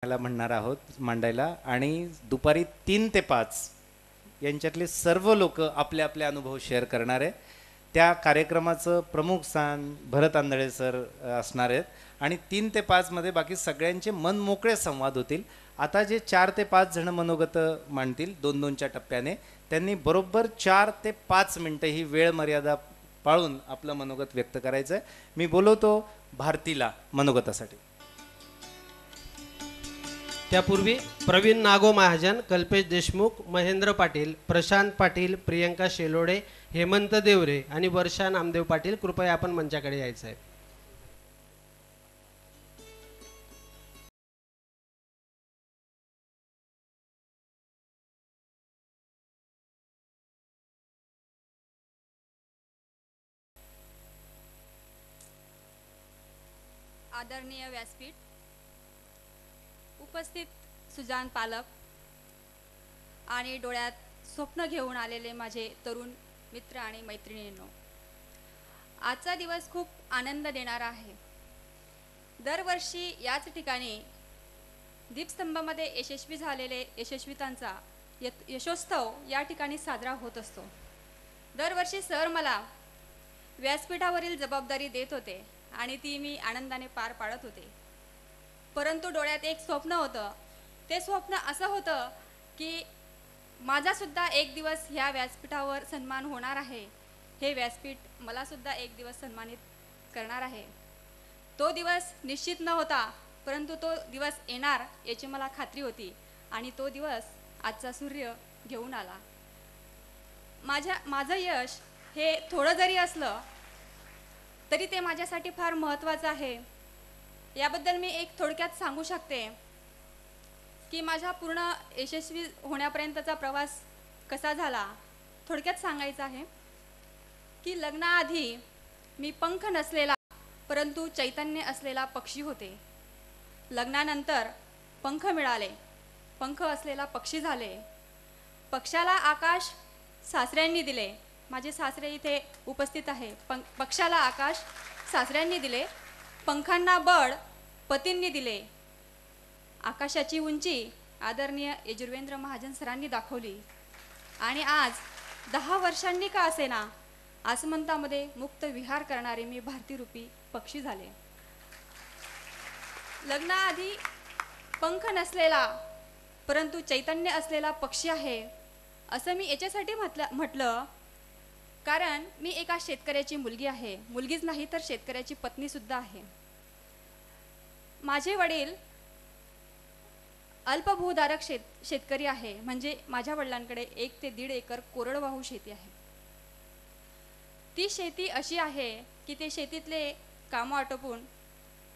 मांडायला म्हणणार आहोत मांडायला, आणि दुपारी 3 ते 5 यांच्यातले सर्व लोक आपले आपले अनुभव शेअर करणार आहे. त्या कार्यक्रमाचं प्रमुख स्थान भरत आंधळे सर असणार आहेत आणि 3 ते 5 मध्ये बाकी सगळ्यांचे मन मोकळे संवाद होतील. आता जे 4 ते 5 जण मनोगत मांडतील 2-2च्या टप्प्याने, त्यांनी बरोबर 4 ते 5 मिनिटं ही वेळ मर्यादा पाळून आपलं मनोगत व्यक्त करायचं आहे. मी बोलवतो भारतीला मनोगतासाठी. त्यापूर्वी प्रवीण नागो महाजन, कल्पेश देशमुख, महेंद्र पाटील, प्रशांत पाटील, प्रियंका शेलोडे, हेमंत देवरे आणि वर्षा नामदेव पाटील, कृपया आपण मंचाकडे यायचं आहे. आदरणीय व्यासपीठ, उपस्थित सुजान पालक आणि डोळ्यात स्वप्न घेऊन आलेले माझे तरुण मित्र आणि मैत्रिणींनो, आजचा दिवस खूप आनंद देणारा आहे. दरवर्षी याच ठिकाणी दीपस्तंभामध्ये यशस्वी झालेले यशस्वितांचा यशोत्सव या ठिकाणी साजरा होत असतो. दरवर्षी सर मला व्यासपीठावरील जबाबदारी देत होते आणि ती मी आनंदाने पार पाडत होते. परंतु डोळ्यात एक स्वप्न होतं. ते स्वप्न असं होतं की माझासुद्धा एक दिवस ह्या व्यासपीठावर सन्मान होणार आहे. हे व्यासपीठ मलासुद्धा एक दिवस सन्मानित करणार आहे. तो दिवस निश्चित न होता, परंतु तो दिवस येणार याची मला खात्री होती आणि तो दिवस आजचा सूर्य घेऊन आला. माझं यश हे थोडं जरी असलं तरी ते माझ्यासाठी फार महत्त्वाचं आहे. याबद्दल मी एक थोडक्यात सांगू शकते की माझा पूर्ण यशस्वी होण्यापर्यंतचा प्रवास कसा झाला. थोडक्यात सांगायचं आहे की लग्नाआधी मी पंख नसलेला परंतु चैतन्य असलेला पक्षी होते. लग्नानंतर पंख मिळाले, पंख असलेला पक्षी झाले. पक्षाला आकाश सासऱ्यांनी दिले. माझे सासरे इथे उपस्थित आहे. पक्षाला आकाश सासऱ्यांनी दिले, पंखांना बळ पतींनी दिले. आकाशाची उंची आदरणीय यजुर्वेंद्र महाजन सरांनी दाखवली आणि आज 10 वर्षांनी का असेना आसमंतामध्ये मुक्त विहार करणारे मी भारतीरूपी पक्षी झाले. लग्नाआधी पंख नसलेला परंतु चैतन्य असलेला पक्षी आहे असं मी याच्यासाठी म्हटलं कारण मी एका शेतकऱ्याची मुलगी आहे. मुलगीच नाही तर शेतकऱ्याची पत्नी सुद्धा आहे. माझे वडील अल्पभूधारक शेतकरी आहे. म्हणजे माझ्या वडिलांकडे 1 ते 1.5 एकर कोरडवाहू शेती आहे. ती शेती अशी आहे की ते शेतीतले कामं आटोपून,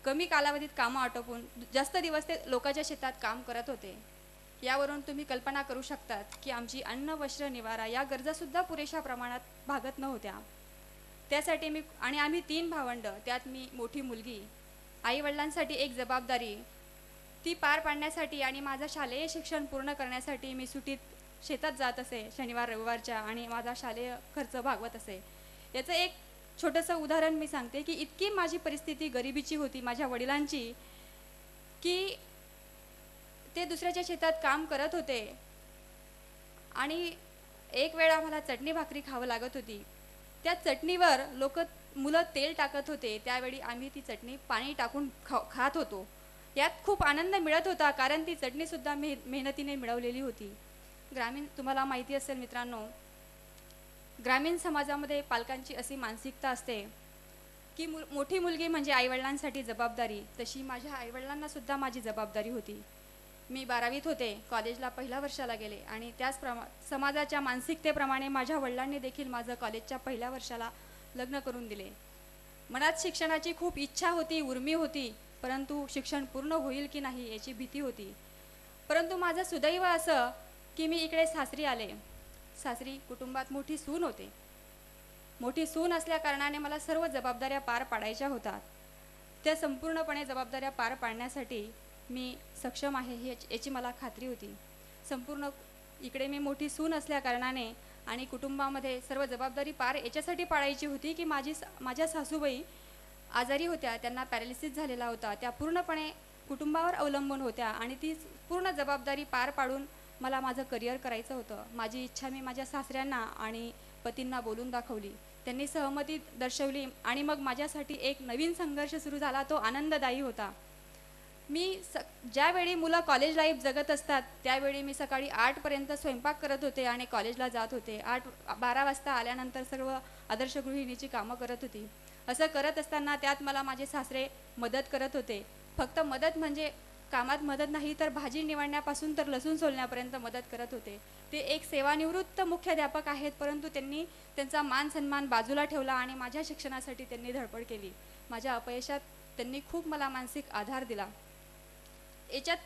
कमी कालावधीत कामं आटोपून जास्त दिवस ते लोकांच्या शेतात काम करत होते. यावरून तुम्ही कल्पना करू शकतात की आमची अन्न, वस्त्र, निवारा या गरजासुद्धा पुरेशा प्रमाणात भागत नव्हत्या. त्यासाठी आम्ही 3 भावंड, त्यात मी मोठी मुलगी. आईवडिलांसाठी एक जबाबदारी ती पार पाडण्यासाठी आणि माझं शालेय शिक्षण पूर्ण करण्यासाठी मी सुट्टीत शेतात जात असे शनिवार रविवारच्या आणि माझा शालेय खर्च भागवत असे. याचं एक छोटंसं उदाहरण मी सांगते की इतकी माझी परिस्थिती गरिबीची होती माझ्या वडिलांची की ते दुसऱ्याच्या शेतात काम करत होते आणि एक वेळा आम्हाला चटणी भाकरी खावं लागत होती. त्या चटणीवर मुलं तेल टाकत होते. त्यावेळी आम्ही ती चटणी पाणी टाकून खात होतो. यात खूप आनंद मिळत होता कारण ती चटणीसुद्धा मेहनतीने मिळवलेली होती. तुम्हाला माहिती असेल मित्रांनो, ग्रामीण समाजामध्ये पालकांची अशी मानसिकता असते की मोठी मुलगी म्हणजे आईवडिलांसाठी जबाबदारी. तशी माझ्या आईवडिलांनासुद्धा माझी जबाबदारी होती. मी 12वीत होते, कॉलेजला 1ल्या वर्षाला गेले आणि समाजाच्या मानसिकतेप्रमाणे माझ्या वडिलांनी देखील माझं कॉलेजच्या 1ल्या वर्षाला लग्न करून दिले. मनात शिक्षणाची खूप इच्छा होती, उर्मी होती, परंतु शिक्षण पूर्ण होईल की नाही याची भीती होती. परंतु माझं सुदैव असं की मी इकडे सासरी आले. सासरी कुटुंबात मोठी सून होते. मोठी सून असल्या कारणाने मला सर्व जबाबदाऱ्या पार पाडायच्या होतात. त्या संपूर्णपणे जबाबदाऱ्या पार पाडण्यासाठी मी सक्षम आहे याची मला खात्री होती. संपूर्ण इकडे मी मोठी सून असल्या कारणाने आणि कुटुंबामध्ये सर्व जबाबदारी पार याच्यासाठी पाडायची होती की माझ्या सासूबाई आजारी होत्या. त्यांना पॅरालिसिस झालेला होता. त्या पूर्णपणे कुटुंबावर अवलंबून होत्या आणि ती पूर्ण जबाबदारी पार पाडून मला माझं करिअर करायचं होतं. माझी इच्छा मी माझ्या सासऱ्यांना आणि पतींना बोलून दाखवली. त्यांनी सहमती दर्शवली आणि मग माझ्यासाठी एक नवीन संघर्ष सुरू झाला. तो आनंददायी होता. मी ज्यावेळी मुलं कॉलेज लाईफ जगत असतात त्यावेळी मी सकाळी 8पर्यंत स्वयंपाक करत होते आणि कॉलेजला जात होते. 12 वाजता आल्यानंतर सर्व आदर्श गृहिणीची कामं करत होती. असं करत असताना त्यात मला माझे सासरे मदत करत होते. फक्त मदत म्हणजे कामात मदत नाही तर भाजी निवडण्यापासून तर लसूण सोलण्यापर्यंत मदत करत होते. ते एक सेवानिवृत्त मुख्याध्यापक आहेत, परंतु त्यांनी त्यांचा मान सन्मान बाजूला ठेवला आणि माझ्या शिक्षणासाठी त्यांनी धडपड केली. माझ्या अपयशात त्यांनी खूप मला मानसिक आधार दिला. याच्यात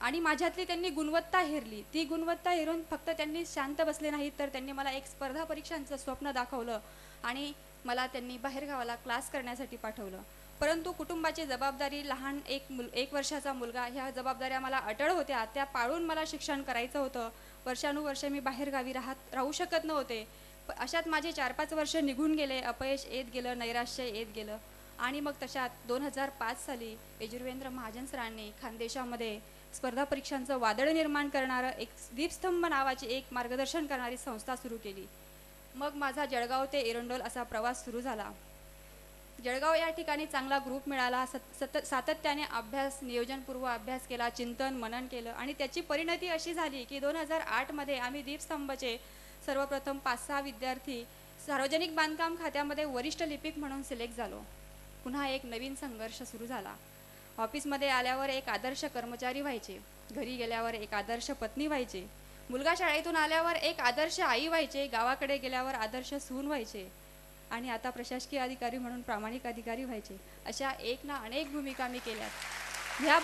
आणि माझ्यातली त्यांनी गुणवत्ता हेरली. ती गुणवत्ता हेरून फक्त त्यांनी शांत बसले नाहीत तर त्यांनी मला एक स्पर्धा परीक्षांचं स्वप्न दाखवलं आणि मला त्यांनी बाहेरगावाला क्लास करण्यासाठी पाठवलं. परंतु कुटुंबाची जबाबदारी, लहान एक वर्षाचा मुलगा, ह्या जबाबदाऱ्या मला अटळ होत्या. त्या पाळून मला शिक्षण करायचं होतं. वर्षानुवर्ष मी बाहेरगावी राहू शकत नव्हते. अशात माझे 4-5 वर्ष निघून गेले. अपयश येत गेलं, नैराश्य येत गेलं आणि मग तशात 2005 साली यजुर्वेंद्र महाजन सरांनी खानदेशामध्ये स्पर्धा परीक्षांचं वादळ निर्माण करणारं एक दीपस्तंभ नावाची एक मार्गदर्शन करणारी संस्था सुरू केली. मग माझा जळगाव ते एरंडोल असा प्रवास सुरू झाला. जळगाव या ठिकाणी चांगला ग्रुप मिळाला. सातत्याने अभ्यास, नियोजनपूर्व अभ्यास केला, चिंतन मनन केलं आणि त्याची परिणती अशी झाली की 2008 मध्ये आम्ही दीपस्तंभचे सर्वप्रथम 5-6 विद्यार्थी सार्वजनिक बांधकाम खात्यामध्ये वरिष्ठ लिपिक म्हणून सिलेक्ट झालो. पुन्हा एक नवीन संघर्ष सुरू झाला. ऑफिसमध्ये आल्यावर एक आदर्श कर्मचारी व्हायचे, घरी गेल्यावर एक आदर्श पत्नी व्हायचे, मुलगा शाळेतून आल्यावर एक आदर्श आई व्हायचे, गावाकडे गेल्यावर आदर्श सून व्हायचे आणि आता प्रशासकीय अधिकारी म्हणून प्रामाणिक अधिकारी व्हायचे. अशा एक ना अनेक भूमिका मी केल्यात. ह्या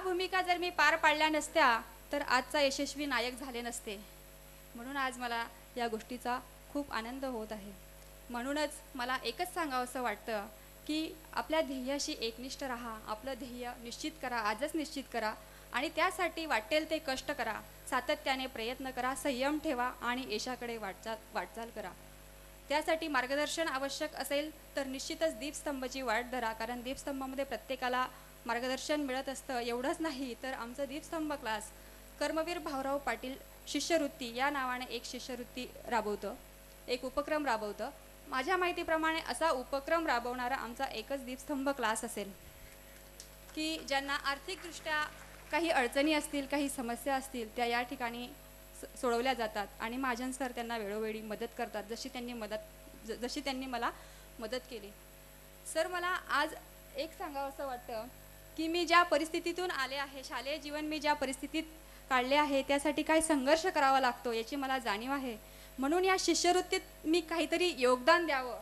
भूमिका जर मी पार पाडल्या नसत्या तर आजचा यशस्वी नायक झाले नसते. म्हणून आज मला या गोष्टीचा खूप आनंद होत आहे. म्हणूनच मला एकच सांगावंसं वाटतं की आपल्या ध्येयाशी एकनिष्ठ राहा. आपलं ध्येय निश्चित करा, आजच निश्चित करा आणि त्यासाठी वाटेल ते कष्ट करा, सातत्याने प्रयत्न करा, संयम ठेवा आणि यशाकडे वाटचाल करा. त्यासाठी मार्गदर्शन आवश्यक असेल तर निश्चितच दीपस्तंभची वाट धरा, कारण दीपस्तंभामध्ये प्रत्येकाला मार्गदर्शन मिळत असतं. एवढंच नाही तर आमचं दीपस्तंभ क्लास कर्मवीर भाऊराव पाटील शिष्यवृत्ती या नावाने एक शिष्यवृत्ती राबवतं, एक उपक्रम राबवतं. माझ्या माहितीप्रमाणे असा उपक्रम राबवणारा आमचा एकच दीपस्तंभ क्लास असेल की ज्यांना आर्थिकदृष्ट्या काही अडचणी असतील, काही समस्या असतील, त्या या ठिकाणी सोडवल्या जातात आणि महाजन सर त्यांना वेळोवेळी मदत करतात, जशी त्यांनी मला मदत केली. सर, मला आज एक सांगावंसं वाटतं की मी ज्या परिस्थितीतून आले आहे, शालेय जीवन मी ज्या परिस्थितीत काढले आहे त्यासाठी काय संघर्ष करावा लागतो याची मला जाणीव आहे. म्हणून या शिष्यवृत्तीत मी काहीतरी योगदान द्यावं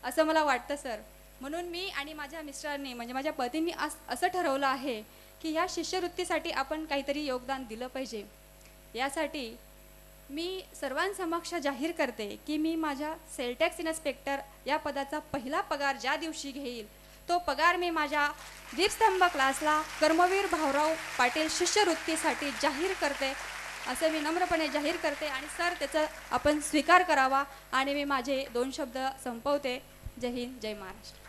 असं मला वाटतं सर. म्हणून मी आणि माझ्या मिस्टरांनी म्हणजे माझ्या पतींनी असं ठरवलं आहे की ह्या शिष्यवृत्तीसाठी आपण काहीतरी योगदान दिलं पाहिजे. यासाठी मी सर्वांसमक्ष जाहीर करते की मी माझ्या सेल टॅक्स इन्स्पेक्टर या पदाचा पहिला पगार ज्या दिवशी घेईल तो पगार मी माझ्या दीपस्तंभ क्लासला कर्मवीर भाऊराव पाटील शिष्यवृत्तीसाठी जाहीर करते, असं मी नम्रपणे जाहीर करते आणि सर त्याचा आपण स्वीकार करावा. आणि मी माझे 2 शब्द संपवते. जय हिंद, जय महाराष्ट्र.